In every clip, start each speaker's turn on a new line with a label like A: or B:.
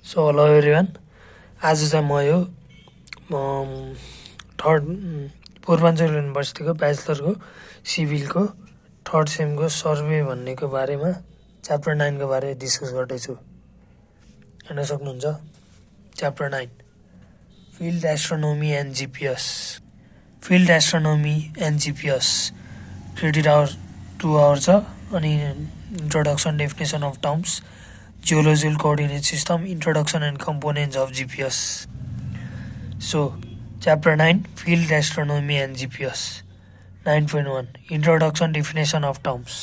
A: So hello everyone, आज चाहिँ म यो थर्ड पूर्वाञ्चल युनिभर्सिटीको ब्याचलरको सिभिलको थर्ड सेमको सर्वे भन्नेको बारेमा च्याप्टर 9 को बारे डिस्कस गर्दैछु। हेर्न सक्नुहुन्छ chapter 9 field astronomy and GPS. Field astronomy and GPS credit hour 2 hour छ। अनि introduction definition of terms, geological coordinate system, introduction and components of GPS. So, chapter 9, field astronomy and GPS. 9.1, introduction definition of terms.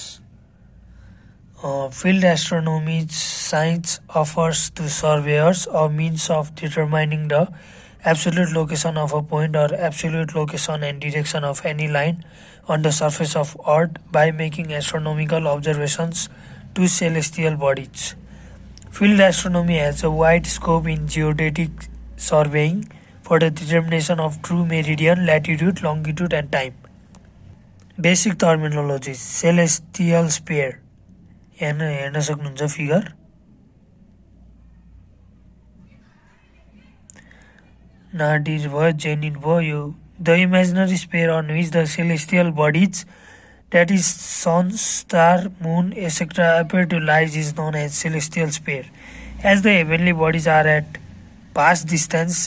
A: Field astronomy science offers to surveyors a means of determining the absolute location of a point or absolute location and direction of any line on the surface of Earth by making astronomical observations to celestial bodies. Field astronomy has a wide scope in geodetic surveying for the determination of true meridian, latitude, longitude and time. Basic terminology: celestial sphere. हेर्न सक्नुहुन्छ figure. नाडिर भयो, Zenit भयो। यो the imaginary sphere on which the celestial bodies, that is sun, star, moon, etc. appear to lie is known as celestial sphere. As the heavenly bodies are at vast distance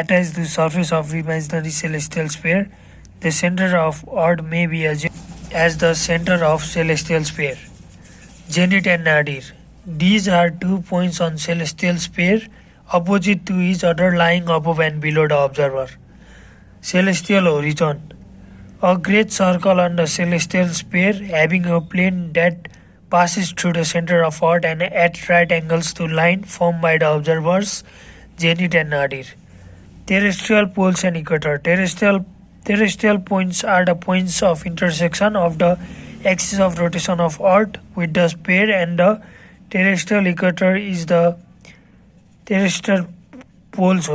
A: attached to the surface of imaginary celestial sphere, the center of Earth may be assumed as the center of celestial sphere. Zenith and nadir. These are 2 points on celestial sphere opposite to each other lying above and below the observer. Celestial horizon. A great circle on the celestial sphere having a plane that passes through the center of Earth and at right angles to line formed by the observers, zenith and nadir. Terrestrial poles and equator. Terrestrial points are the points of intersection of the axis of rotation of Earth with the sphere, and the terrestrial equator is the terrestrial poles.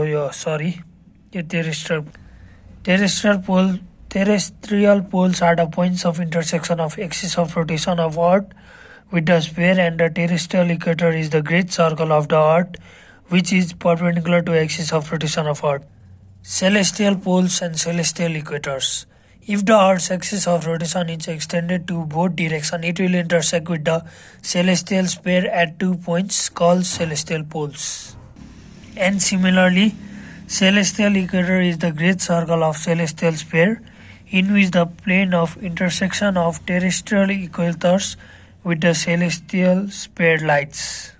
A: Terrestrial poles are the points of intersection of axis of rotation of Earth with the sphere, and the terrestrial equator is the great circle of the Earth which is perpendicular to axis of rotation of Earth. Celestial poles and celestial equators. If the Earth's axis of rotation is extended to both directions, it will intersect with the celestial sphere at 2 points called celestial poles. And similarly, celestial equator is the great circle of celestial sphere in which the plane of intersection of terrestrial equators with the celestial sphere lies.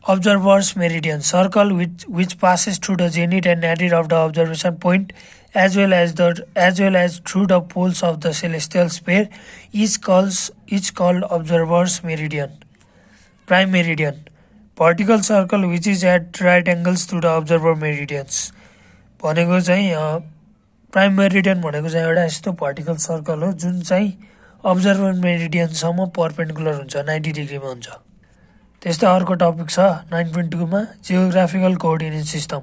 A: Observer's meridian. Circle which passes through the zenith and nadir of the observation point as well as through the poles of the celestial sphere is called observer's meridian. Prime meridian. Vertical circle which is at right angles to the observer meridians. भनेको चाहिँ prime meridian भनेको चाहिँ एउटा यस्तो vertical circle हो जुन चाहिँ observer मेरिडियनसम्म perpendicular हुन्छ, 90 डिग्रीमा हुन्छ। त्यस्तै अर्को टपिक छ 9.2 मा geographical coordinate system.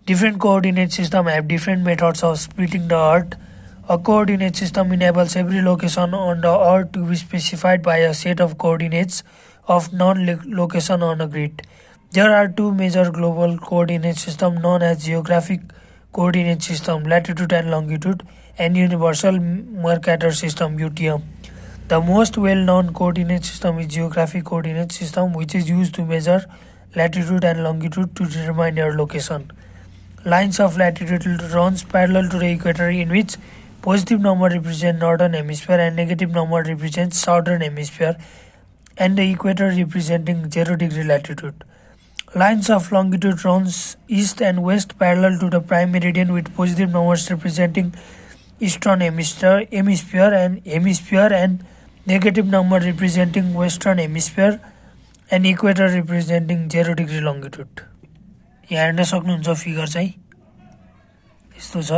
A: Different coordinate systems have different methods of splitting the Earth. A coordinate system enables every location on the Earth to be specified by a set of coordinates of non-location on a grid. There are 2 major global coordinate systems known as geographic coordinate system, latitude and longitude, and universal Mercator system, UTM. The most well-known coordinate system is geographic coordinate system, which is used to measure latitude and longitude to determine their location. Lines of latitude runs parallel to the equator, in which positive number represents northern hemisphere and negative number represents southern hemisphere, and the equator representing 0 degree latitude. Lines of longitude runs east and west parallel to the prime meridian, with positive numbers representing eastern hemisphere and negative number representing western hemisphere, and equator representing 0 degree longitude. यहाँ हेर्न सक्नुहुन्छ figure चाहिँ यस्तो छ।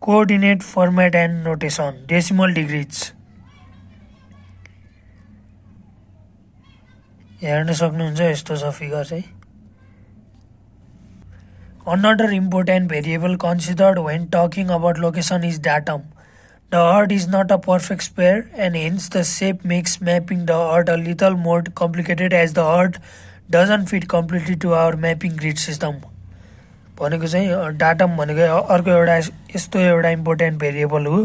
A: Coordinate format and notation, decimal degrees. हेर्न सक्नुहुन्छ यस्तो छ फिगर चाहिँ। Another important variable considered when talking about location is datum. The Earth is not a perfect sphere, and hence the shape makes mapping the Earth a little more complicated as the Earth doesn't fit completely to our mapping grid system. भनेको चाहिँ datum भनेको अर्को एउटा यस्तो एउटा important variable हो।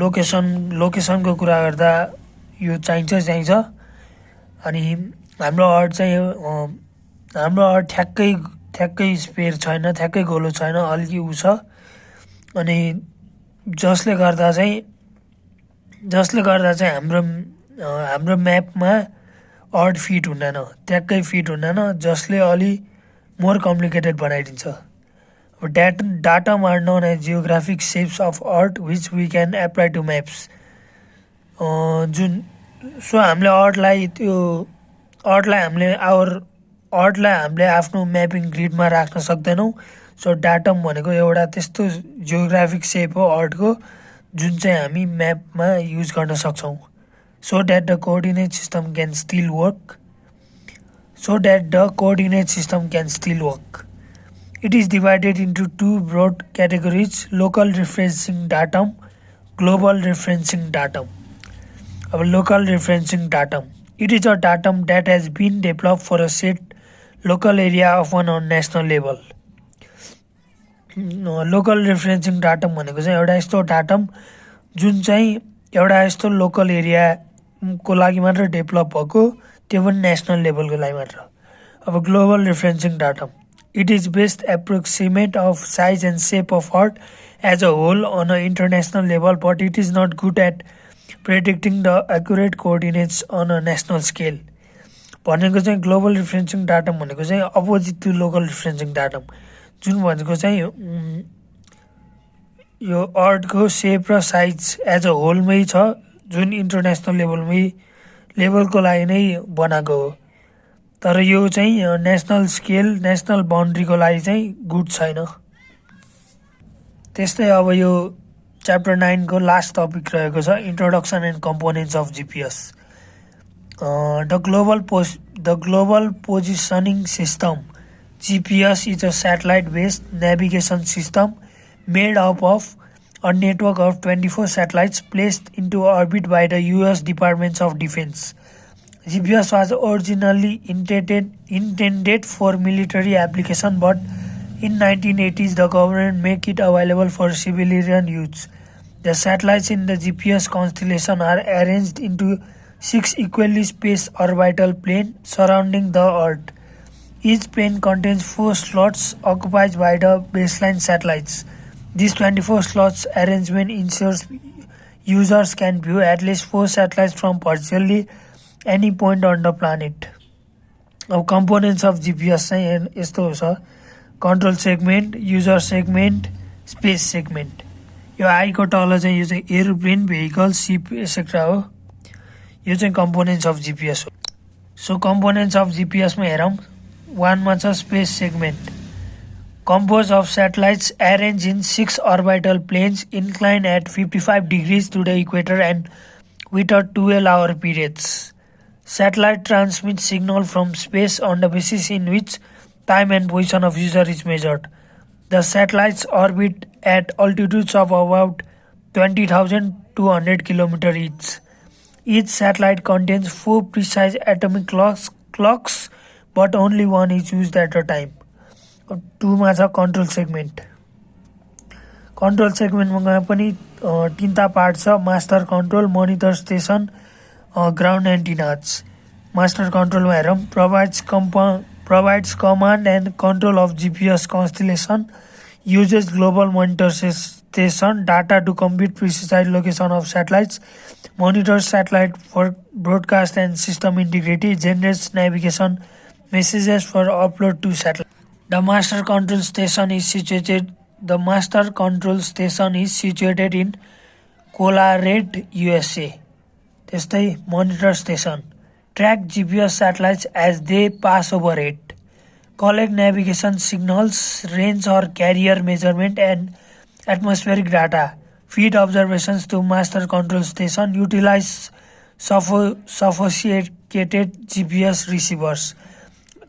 A: लोकेसनको कुरा गर्दा यो चाहिन्छ। अनि हाम्रो अर्थ चाहिँ हाम्रो अर्थ ठ्याक्कै स्पेयर छैन, ठ्याक्कै गोलो छैन, अलिकति उ छ। अनि जसले गर्दा चाहिँ हाम्रो म्यापमा अर्थ फिट हुँदैन, ट्याक्कै फिट हुँदैन, जसले अलि मोर कम्प्लिकेटेड बनाइदिन्छ। Datum are known as geographic shapes of Earth which we can apply to maps. हामीले अर्थलाई हामीले आफ्नो म्यापिङ ग्रिडमा राख्न सक्दैनौँ। सो डाटम भनेको एउटा त्यस्तो जियोग्राफिक सेप हो अर्थको जुन चाहिँ हामी म्यापमा युज गर्न सक्छौँ। So that the coordinate system can still work. It is divided into two broad categories: local referencing datum, global referencing datum. Local referencing datum. It is a datum that has been developed for a set local area of one on national level. Local referencing datum भनेको चाहिँ एउटा यस्तो datum जुन चाहिँ एउटा यस्तो local एरियाको लागि मात्र डेभलप भएको, त्यो पनि नेसनल लेभलको लागि मात्र। अब global referencing datum, it is best approximate of size and shape of Earth as a whole on an international level, but it is not good at predicting the accurate coordinates on a national scale. भनेको चाहिँ global referencing datum भनेको चाहिँ opposite to local रिफरेन्सिङ datum, जुन भनेको चाहिँ यो अर्थको सेप र साइज एज अ होलमै छ, जुन इन्टरनेसनल लेभलको लागि नै बनाएको हो। तर यो चाहिँ नेसनल स्केल, नेसनल बाउन्ड्रीको लागि चाहिँ गुड छैन। त्यस्तै अब यो च्याप्टर 9 को लास्ट टपिक रहेको छ introduction and components of GPS. The global positioning system GPS is a satellite-based navigation system made up of a network of 24 satellites placed into orbit by the US Department of Defense. GPS was originally intended for military application, but in 1980s the government made it available for civilian use. The satellites in the GPS constellation are arranged into 6 equally spaced orbital planes surrounding the Earth. Each plane contains 4 slots occupied by the baseline satellites. This 24 slots arrangement ensures users can view at least 4 satellites from virtually any point on the planet. Now, components of GPS चाहिँ यस्तो छ: control segment, user segment, space segment. यो आईको तल चाहिँ यो चाहिँ aeroplane, vehicle, सिप etcetera हो। यो चाहिँ कम्पोनेन्ट्स अफ जिपिएस हो। सो कम्पोनेन्ट्स अफ जिपिएसमा हेरौँ। 1 मा छ space segment, composed of satellites arranged in 6 orbital planes inclined at 55 degrees to the equator and with a 12-hour periods. Satellite transmits signal from space on the basis in which time and position of user is measured. The satellites orbit at altitudes of about 20,200 km each. Each satellite contains 4 precise atomic clocks, but only one is used at a time. 2 मा छ control segment. Control सेगमेन्टमा पनि 3टा part छ: master control, monitor station, ground antennas. Master कन्ट्रोलमा हेरौँ। provides command and control of GPS constellation, uses global monitor station data to compute precise location of satellites, monitors satellite for broadcast and system integrity, generates navigation messages for upload to satellite. The master control station is situated in Colorado, USA. त्यस्तै monitor station track GPS satellites as they pass over it, collect navigation signals, range or carrier measurement and atmospheric data, feed observations to master control station, utilize sophisticated GPS receivers.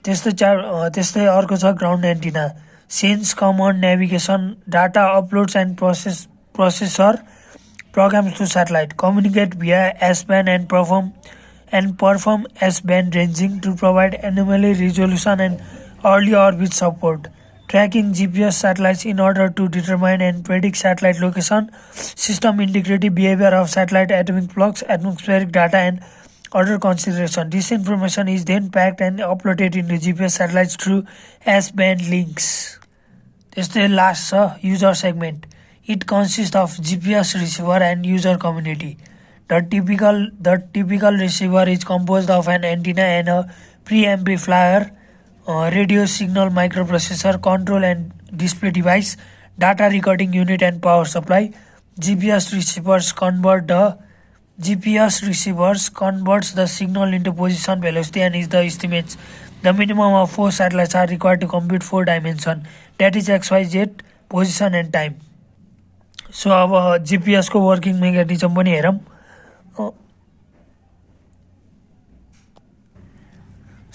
A: त्यस्तै अर्को छ ground antenna, sense command navigation data uploads and processor programs to satellite, communicate via S-band and perform S-band ranging to provide anomaly resolution and early orbit support. Tracking GPS satellites in order to determine and predict satellite location, system integrity, behavior of satellite, atomic flux, atmospheric data, and other consideration. This information is then packed and uploaded into GPS satellites through S-band links. त्यस्तै last छ user segment. It consists of GPS receiver and user community. The typical receiver is composed of an antenna and a preamplifier, radio signal microprocessor, control and display device, data recording unit and power supply. GPS receivers converts the signal into position, velocity and is the estimates. The minimum of 4 satellites are required to compute 4 dimension, that is XYZ, position and time. So अब जिपिएसको working mechanism पनि हेरौँ.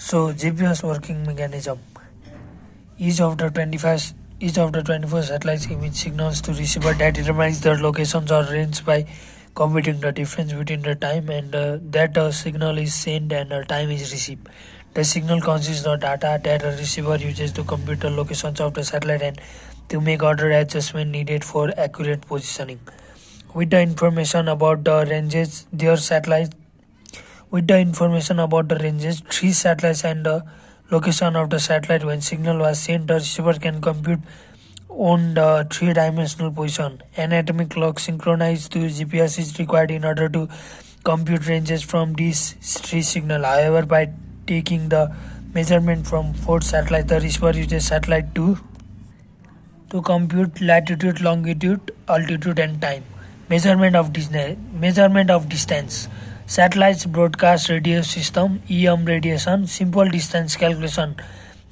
A: So GPS working mechanism. Each of the 24 satellites emit signals to receiver that determines their locations or range by computing the difference between the time and that a signal is sent and a time is received. The signal consists of data that a receiver uses to compute the locations of the satellite and to make other adjustment needed for accurate positioning. With the information about the ranges, 3 satellites and the location of the satellite when signal was sent, the receiver can compute on the 3-dimensional position. Anatomic clock synchronized to GPS is required in order to compute ranges from these 3 signals. However, by taking the measurement from 4 satellites, the receiver uses satellite to compute latitude, longitude, altitude and time. Measurement of distance. Satellites broadcast radio system, EM radiation, simple distance calculation.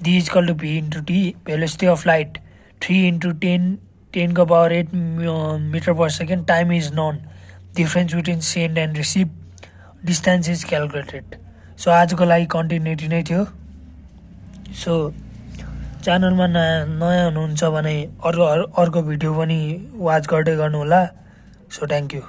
A: D is equal to P into T. Velocity of light 3 into 10 to power 8 meter per second. Time is known. Difference between send and receive. Distance is calculated. So आजको लागि content यति नै थियो. So च्यानलमा नयाँ हुनुहुन्छ भने अर्को भिडियो पनि वाच गर्दै गर्नुहोला. So thank you.